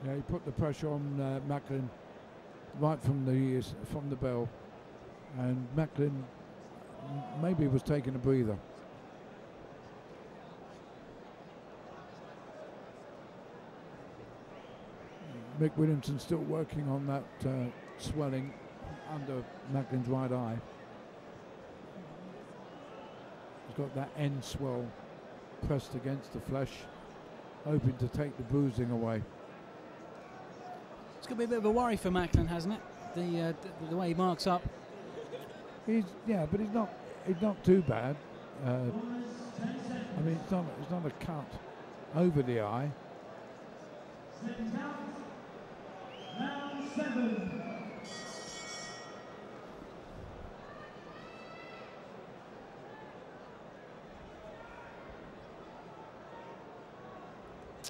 Yeah, he put the pressure on Macklin right from the bell, and Macklin maybe was taking a breather. Mick Williamson still working on that swelling under Macklin's right eye. He's got that end swell pressed against the flesh, hoping to take the bruising away. It's going to be a bit of a worry for Macklin, hasn't it? The way he marks up. But he's not too bad. I mean, it's not a cut over the eye. Round 7.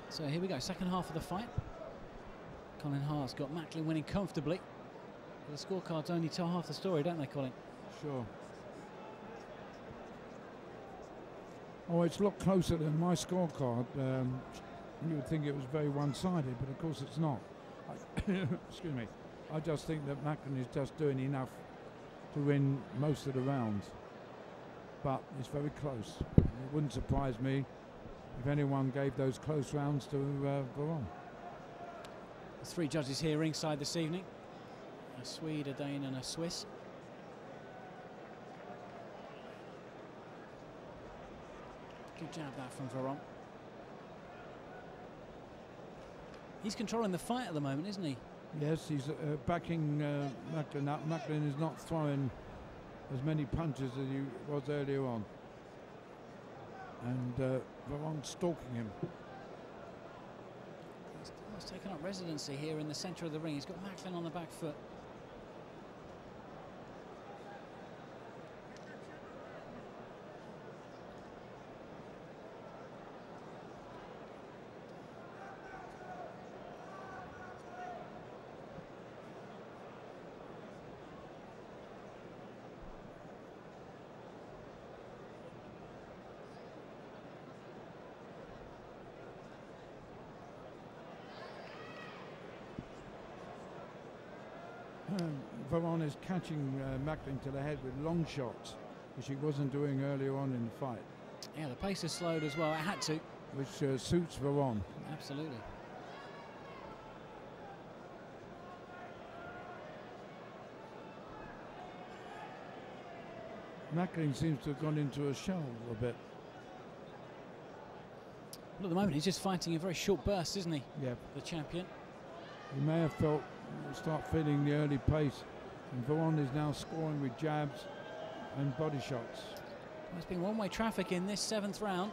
So here we go, second half of the fight. Colin Haas got Macklin winning comfortably. The scorecards only tell half the story, don't they, Colin? Sure. Oh, it's a lot closer than my scorecard. You would think it was very one-sided, but of course it's not. Excuse me. I just think that Macklin is just doing enough to win most of the rounds. But it's very close. It wouldn't surprise me if anyone gave those close rounds to Veron. The 3 judges here ringside this evening. A Swede, a Dane and a Swiss. Good jab that from Veron. He's controlling the fight at the moment, isn't he? Yes, he's backing Macklin up. Macklin is not throwing as many punches as he was earlier on. And Veron stalking him. He's taken up residency here in the centre of the ring. He's got Macklin on the back foot. Veron is catching Macklin to the head with long shots, which he wasn't doing earlier on in the fight. Yeah, the pace has slowed as well. It had to. Which suits Veron. Absolutely. Macklin seems to have gone into a shell a bit. Well, at the moment, he's just fighting in very short bursts, isn't he? Yep. The champion. He may have start feeling the early pace. And Veron is now scoring with jabs and body shots. There's been one-way traffic in this 7th round.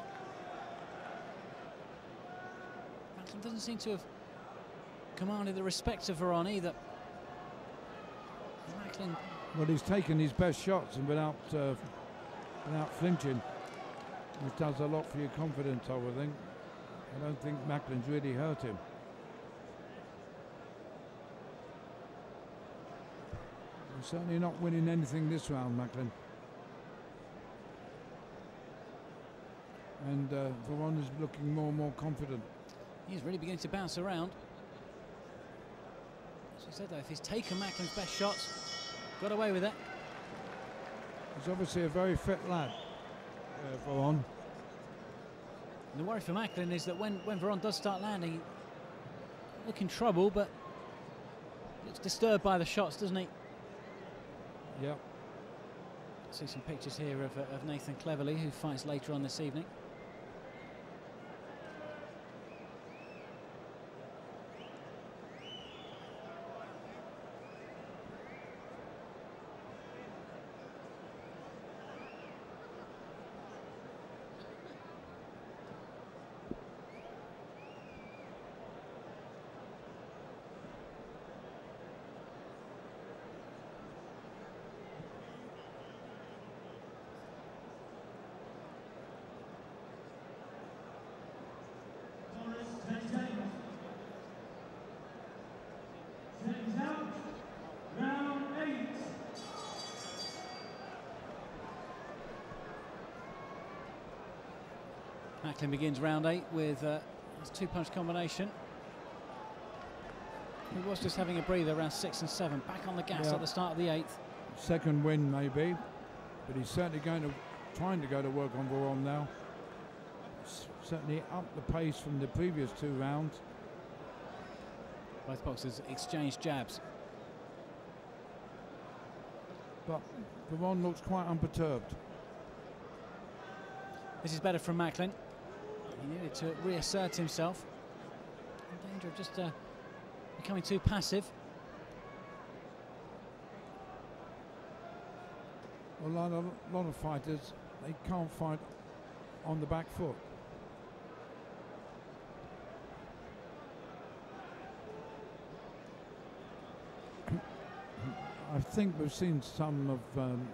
Macklin doesn't seem to have commanded the respect of Veron either. Macklin. Well, he's taken his best shots and without flinching, which does a lot for your confidence, I would think. I don't think Macklin's really hurt him. He's certainly not winning anything this round, Macklin. And Veron is looking more and more confident. He's really beginning to bounce around. As we said though, if he's taken Macklin's best shots, got away with it. He's obviously a very fit lad, Veron. And the worry for Macklin is that when Veron does start landing, looking trouble, but looks disturbed by the shots, doesn't he? Yep. See some pictures here of Nathan Cleverly, who fights later on this evening. Macklin begins round 8 with his 2-punch combination. He was just having a breather around 6 and 7. Back on the gas at the start of the 8th. Second win maybe, but he's certainly trying to go to work on Veron now. Certainly up the pace from the previous 2 rounds. Both boxers exchanged jabs. But Veron looks quite unperturbed. This is better from Macklin. He needed to reassert himself. In danger of just becoming too passive. A lot of fighters, they can't fight on the back foot. I think we've seen some of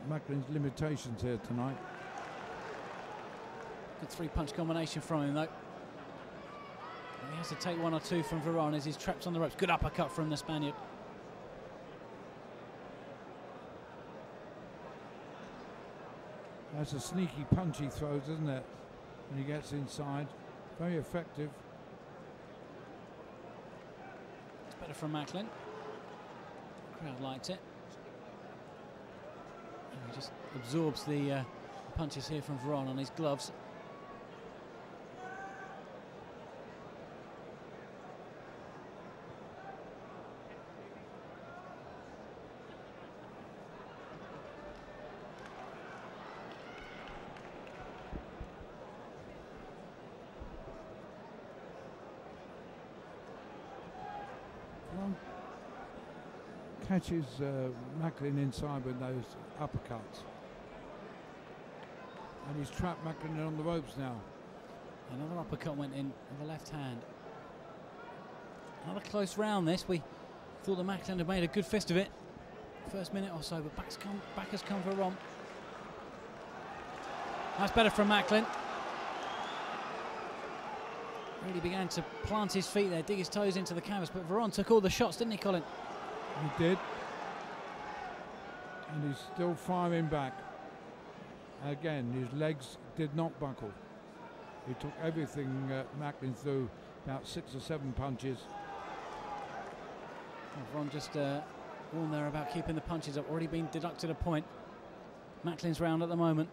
Macklin's limitations here tonight. Good 3-punch combination from him, though. He has to take 1 or 2 from Veron as he's trapped on the ropes. Good uppercut from the Spaniard. That's a sneaky punch he throws, isn't it? When he gets inside. Very effective. It's better from Macklin. The crowd liked it. And he just absorbs the punches here from Veron on his gloves. Catches Macklin inside with those uppercuts. And he's trapped Macklin on the ropes now. Another uppercut went in with the left hand. Another close round this. We thought the Macklin had made a good fist of it. First minute or so, but back has come Veron. That's better from Macklin. Really began to plant his feet there, dig his toes into the canvas, but Veron took all the shots, didn't he, Colin? He did. And he's still firing back. Again, his legs did not buckle. He took everything Macklin threw, about 6 or 7 punches. Well, Veron just warned there about keeping the punches up. Already been deducted a point. Macklin's round at the moment.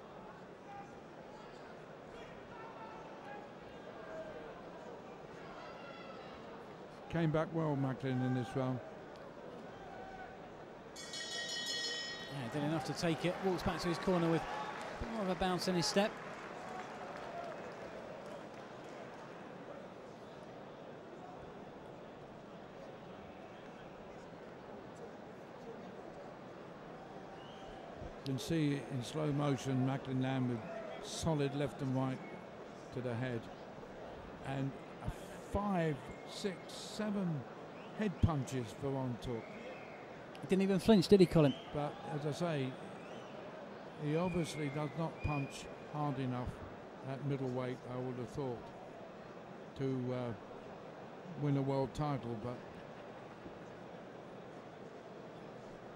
Came back well, Macklin, in this round. Yeah, did enough to take it. Walks back to his corner with a bit more of a bounce in his step. You can see in slow motion Macklin land with solid left and right to the head. And 5, 6, 7 head punches Veron took. He didn't even flinch, did he, Colin? But as I say, he obviously does not punch hard enough at middleweight, I would have thought, to win a world title, but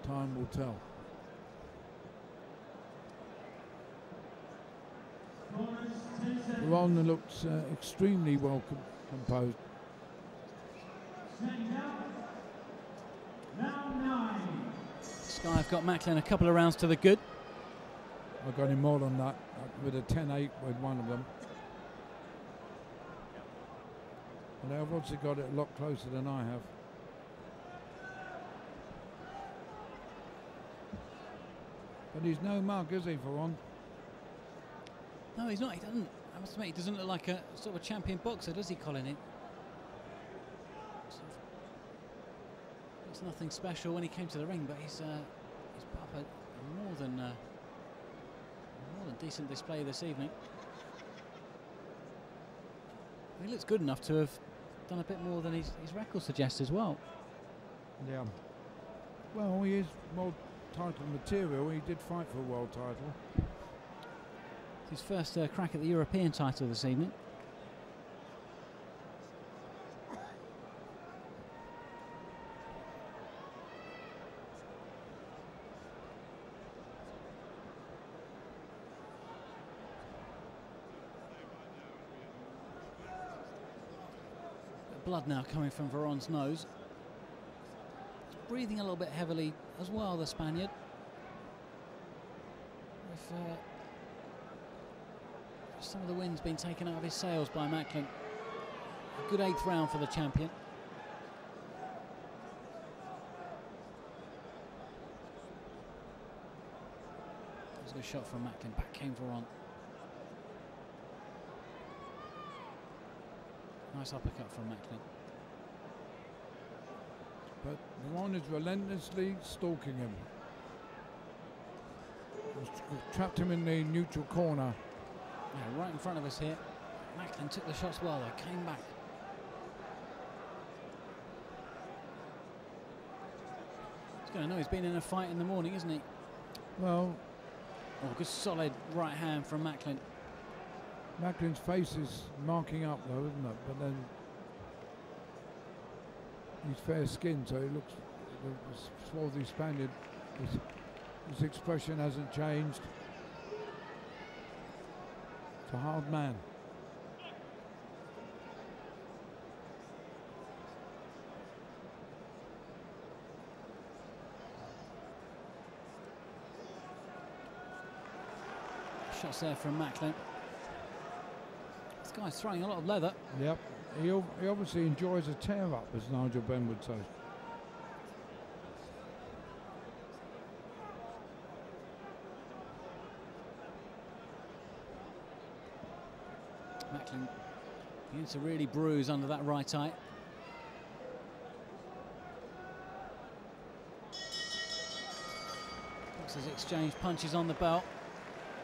time will tell. Veron looks extremely well composed. Sky have got Macklin a couple of rounds to the good. I got him more than that, with a 10-8 with one of them. And they've obviously got it a lot closer than I have. But he's no mug, is he, Veron? No, he's not. He doesn't. I must admit, he doesn't look like a sort of a champion boxer, does he, Colin? It's nothing special when he came to the ring, but he's put up a more than decent display this evening. He looks good enough to have done a bit more than his record suggests as well. Yeah. Well, he is world title material. He did fight for a world title. His first crack at the European title this evening. Blood now coming from Veron's nose. breathing a little bit heavily as well, the Spaniard. With some of the wind's been taken out of his sails by Macklin. A good 8th round for the champion. There's a good shot from Macklin. Back came Veron. Nice uppercut from Macklin. But Veron is relentlessly stalking him. Trapped him in the neutral corner. Yeah, right in front of us here. Macklin took the shots well though, came back. He's going to know he's been in a fight in the morning, isn't he? Well, oh, good solid right hand from Macklin. Macklin's face is marking up though, isn't it? But then he's fair skinned, so he looks, the swarthy Spaniard, his expression hasn't changed. It's a hard man. Shots there from Macklin. This guy's throwing a lot of leather. Yep. He obviously enjoys a tear-up, as Nigel Benn would say. Macklin begins to really bruise under that right eye. Boxers exchange punches on the belt.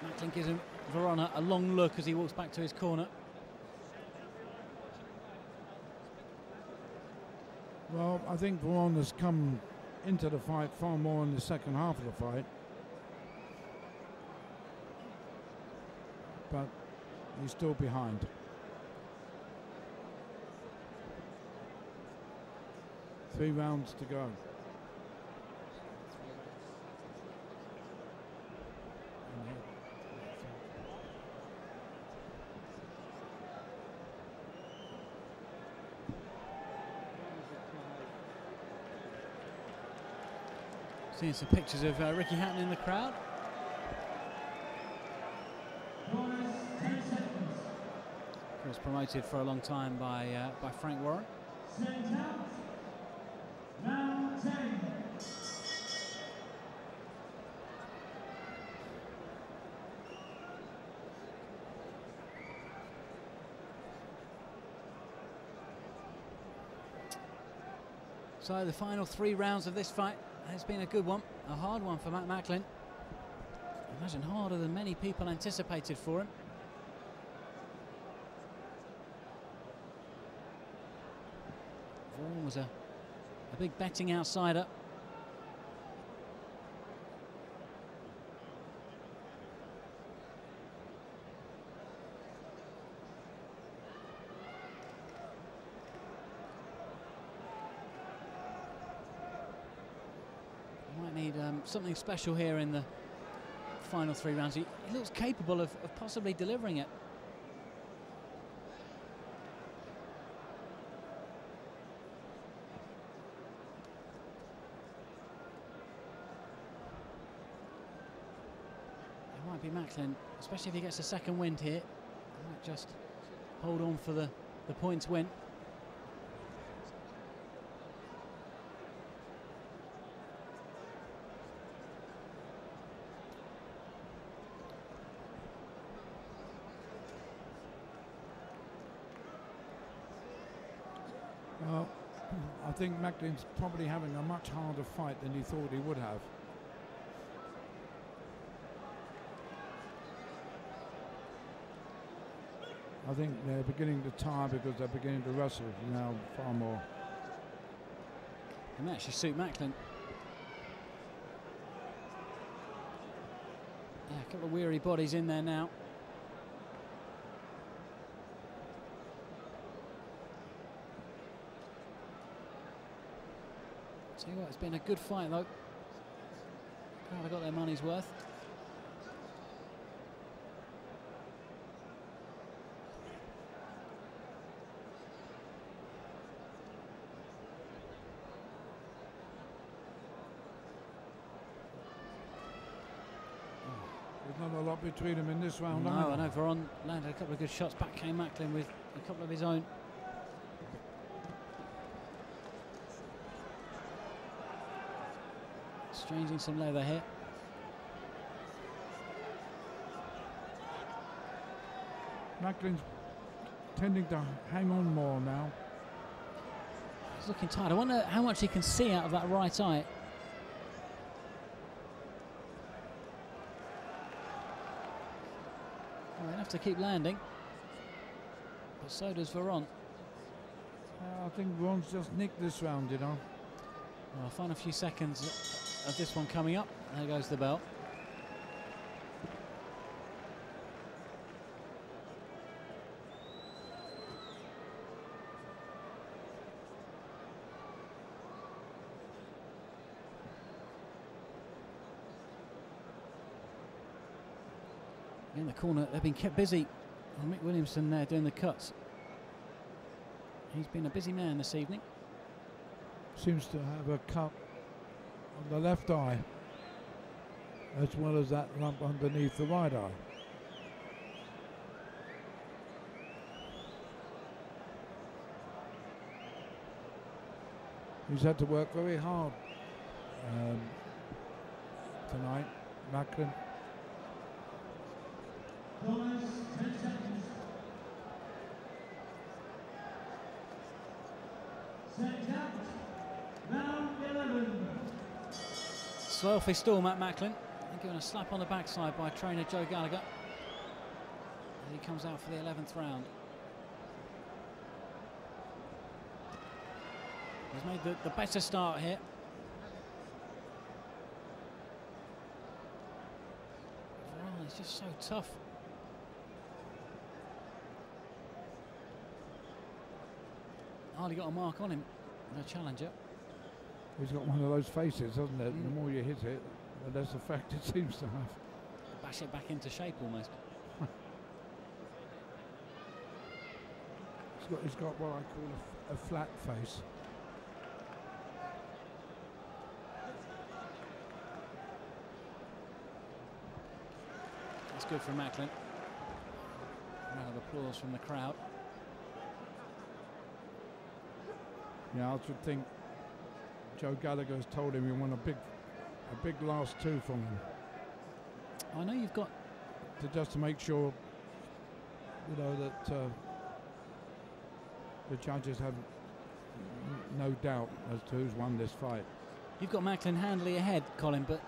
Macklin gives him Veron a long look as he walks back to his corner. Well, I think Veron has come into the fight far more in the second half of the fight. But he's still behind. Three rounds to go. Seeing some pictures of Ricky Hatton in the crowd. Of course, promoted for a long time by Frank Warren. Round 10. So the final 3 rounds of this fight has been a good one, a hard one for Matt Macklin. I imagine harder than many people anticipated for him. Veron was a big betting outsider. Might need something special here in the final 3 rounds. He looks capable of possibly delivering it. It might be Macklin, especially if he gets a second wind here. He might just hold on for the points win. Well, I think Macklin's probably having a much harder fight than he thought he would have. I think they're beginning to tire because they're beginning to wrestle now far more. And that actually suit Macklin. Yeah, a couple of weary bodies in there now. Tell you what, it's been a good fight though. Glad I got their money's worth. lot between them in this round. No, either. I know Veron landed a couple of good shots. Back came Macklin with a couple of his own. Exchanging some leather here. Macklin's tending to hang on more now. He's looking tired. I wonder how much he can see out of that right eye. Well, he'll have to keep landing. But so does Veron. I think Veron's just nicked this round, you know. Well, final few seconds of this one coming up. There goes the bell. In the corner, they've been kept busy. And Mick Williamson there doing the cuts. He's been a busy man this evening. Seems to have a cut on the left eye, as well as that lump underneath the right eye. He's had to work very hard tonight, Macklin. 10 seconds. Set out. Round 11. Slow off his stall, Matt Macklin. And given a slap on the backside by trainer Joe Gallagher as he comes out for the 11th round. He's made the better start here. Veron is just so tough. Hardly got a mark on him, the challenger. He's got one of those faces, hasn't it? The more you hit it, the less effect it seems to have. Bash it back into shape almost. He's got what I call a flat face. That's good for Macklin. Round of applause from the crowd. Yeah, I should think Joe Gallagher has told him he want a big last two from him. I know you've got Just to make sure, you know, that the judges have no doubt as to who's won this fight. You've got Macklin handily ahead, Colin, but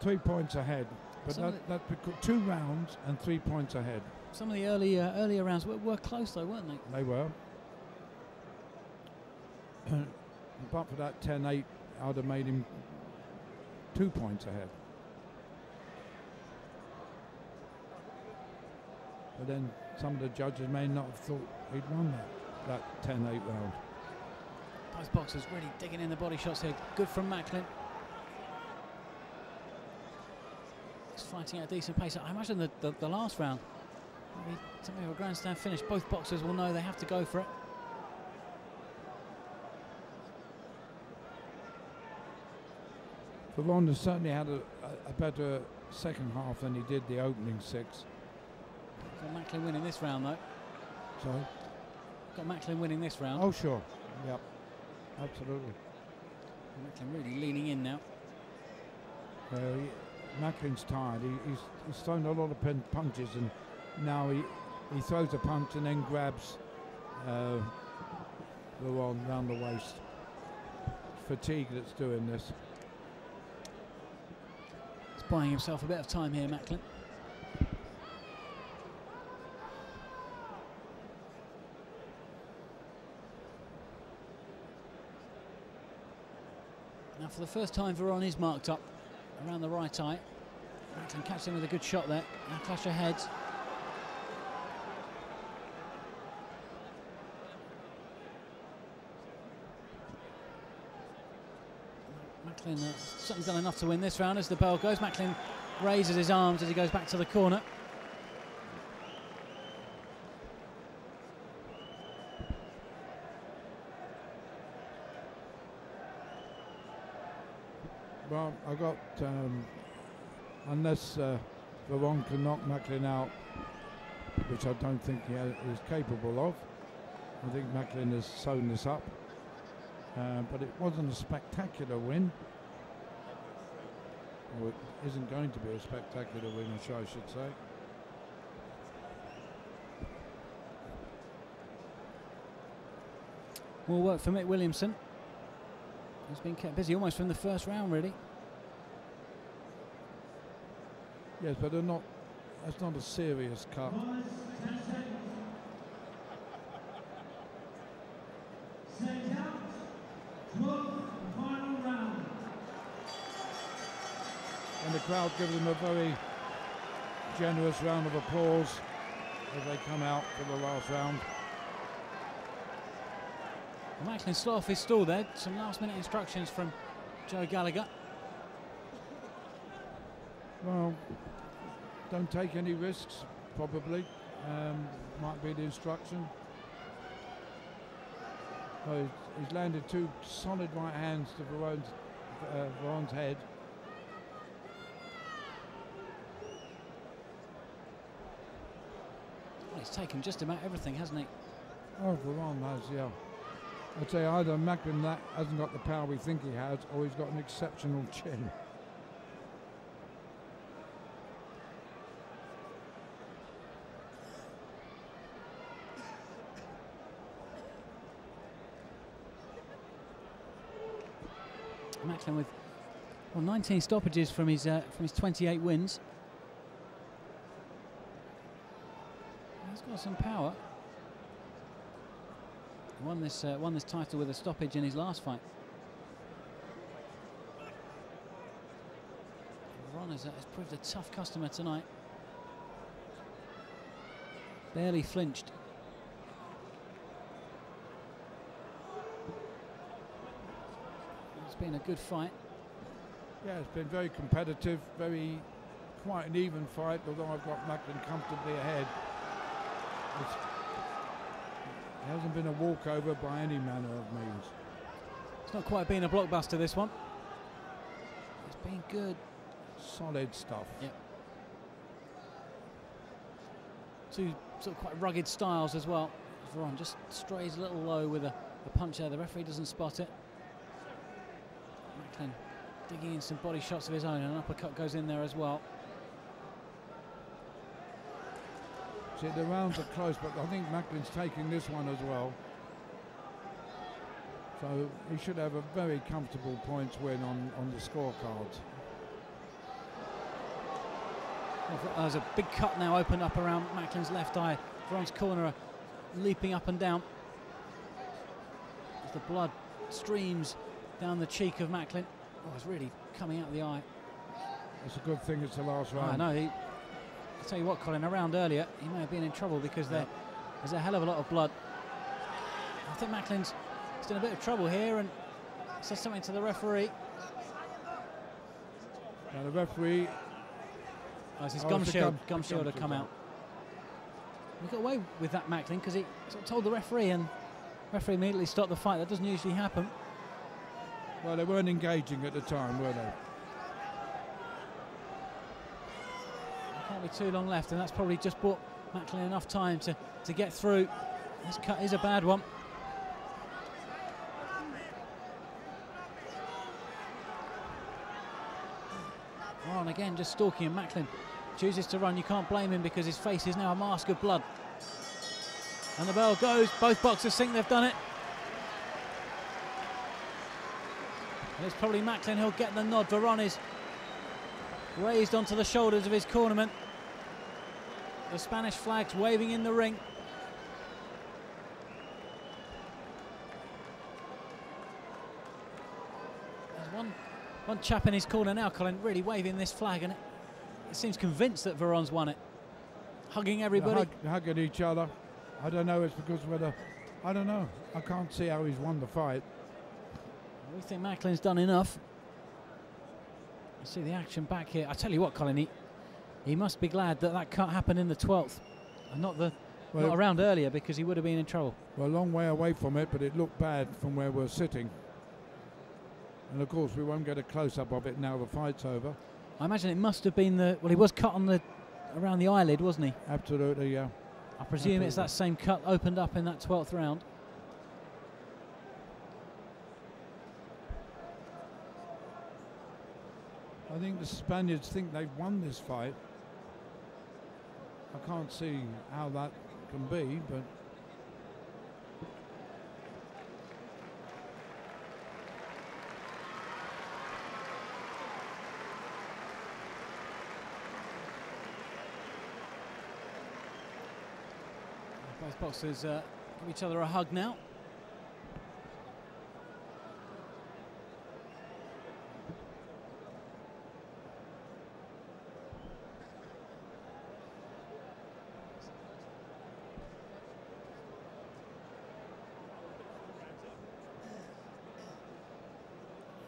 3 points ahead, but that's because 2 rounds and 3 points ahead. some of the earlier rounds were close though, weren't they? They were. But for that 10-8, I'd have made him 2 points ahead. But then some of the judges may not have thought he'd won that 10-8 round. Both boxers really digging in the body shots here. Good from Macklin. He's fighting at a decent pace. I imagine the last round, maybe something of a grandstand finish. Both boxers will know they have to go for it. Veron has certainly had a better second half than he did the opening 6. Got Macklin winning this round though. Sorry? Got Macklin winning this round. Oh, sure. Yep. Absolutely. Macklin really leaning in now. Macklin's tired. He's thrown a lot of punches, and now he throws a punch and then grabs Veron round the waist. Fatigue that's doing this. He's buying himself a bit of time here, Macklin. Now for the first time, Veron is marked up around the right eye. Macklin catches him with a good shot there. Now clash of heads. Macklin certainly done enough to win this round as the bell goes. Macklin raises his arms as he goes back to the corner. Well, I got unless Veron can knock Macklin out, which I don't think he is capable of. I think Macklin has sewn this up, but it wasn't a spectacular win. Or it isn't going to be a spectacular win, I should say. More work for Mick Williamson. He's been kept busy almost from the first round, really. Yes, but that's not a serious cut. And the crowd give them a very generous round of applause as they come out for the last round. Well, Macklin slow off his stall there. Some last-minute instructions from Joe Gallagher. Well, don't take any risks, probably. Might be the instruction. So he's landed two solid right hands to Veron's head. Well, he's taken just about everything, hasn't he? Oh, Veron has, yeah. I'd say either Macklin hasn't got the power we think he has, or he's got an exceptional chin. Macklin with 19 stoppages from his 28 wins. He's got some power. Won this title with a stoppage in his last fight. Veron has proved a tough customer tonight. Barely flinched. It's been a good fight. Yeah, it's been very competitive, quite an even fight, although I've got Macklin comfortably ahead. It hasn't been a walkover by any manner of means. It's not quite been a blockbuster, this one. It's been good. Solid stuff. Yep. Two sort of quite rugged styles as well. Veron just strays a little low with a punch there. The referee doesn't spot it. Macklin digging in some body shots of his own, and an uppercut goes in there as well. See, the rounds are close, but I think Macklin's taking this one as well. So he should have a very comfortable points win on the scorecards. There's a big cut now opened up around Macklin's left eye. Veron's corner leaping up and down as the blood streams down the cheek of Macklin. Oh, it's really coming out of the eye. It's a good thing it's the last round. I know. I'll tell you what, Colin, a round earlier, he may have been in trouble because there's a hell of a lot of blood. I think Macklin's in a bit of trouble here and says something to the referee. Now the referee... Oh, it's his gum shield had come out. He got away with that, Macklin, because he sort of told the referee, and the referee immediately stopped the fight. That doesn't usually happen. Well, they weren't engaging at the time, were they? There can't be too long left, and that's probably just bought Macklin enough time to get through. This cut is a bad one. Veron again just stalking him. Macklin chooses to run. You can't blame him because his face is now a mask of blood. And the bell goes. Both boxers think they've done it. And it's probably Macklin who'll get the nod. Veron is raised onto the shoulders of his cornerman. The Spanish flag's waving in the ring. There's one chap in his corner now, Colin, really waving this flag, and it seems convinced that Veron's won it. Hugging everybody. Hugging each other. I don't know, it's because I don't know. I can't see how he's won the fight. We think Macklin's done enough. You see the action back here. I tell you what, Colin, he must be glad that cut happened in the 12th and not around earlier, because he would have been in trouble. We're a long way away from it, but it looked bad from where we're sitting. And of course we won't get a close-up of it now the fight's over. I imagine it must have been the... Well, he was cut on the around the eyelid, wasn't he? Absolutely, yeah. I presume it's that same cut opened up in that 12th round. I think the Spaniards think they've won this fight. I can't see how that can be, but both boxers give each other a hug now.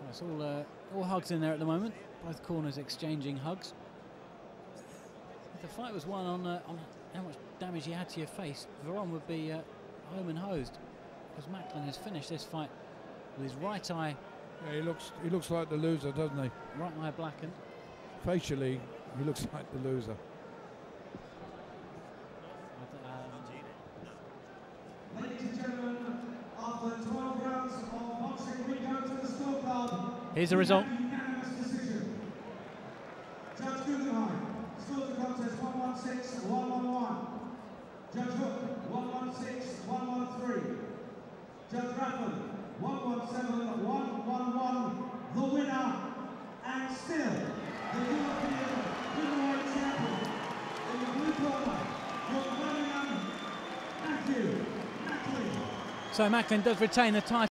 It's all hugs in there at the moment. Both corners exchanging hugs. If the fight was won on how much damage you had to your face, Veron would be home and hosed, because Macklin has finished this fight with his right eye. yeah, he looks like the loser, doesn't he? Right eye blackened. Facially, he looks like the loser. Ladies and gentlemen, after 12 rounds of boxing, we go to the scorecard. Here's the result. Unanimous decision. Judge Guggenheim, score the contest 116-111. Judge Hook, 116-113. Judge Raffin, 117-111. The winner, and still the European middleweight champion in the blue corner, from Birmingham, Macklin. So Macklin does retain the title.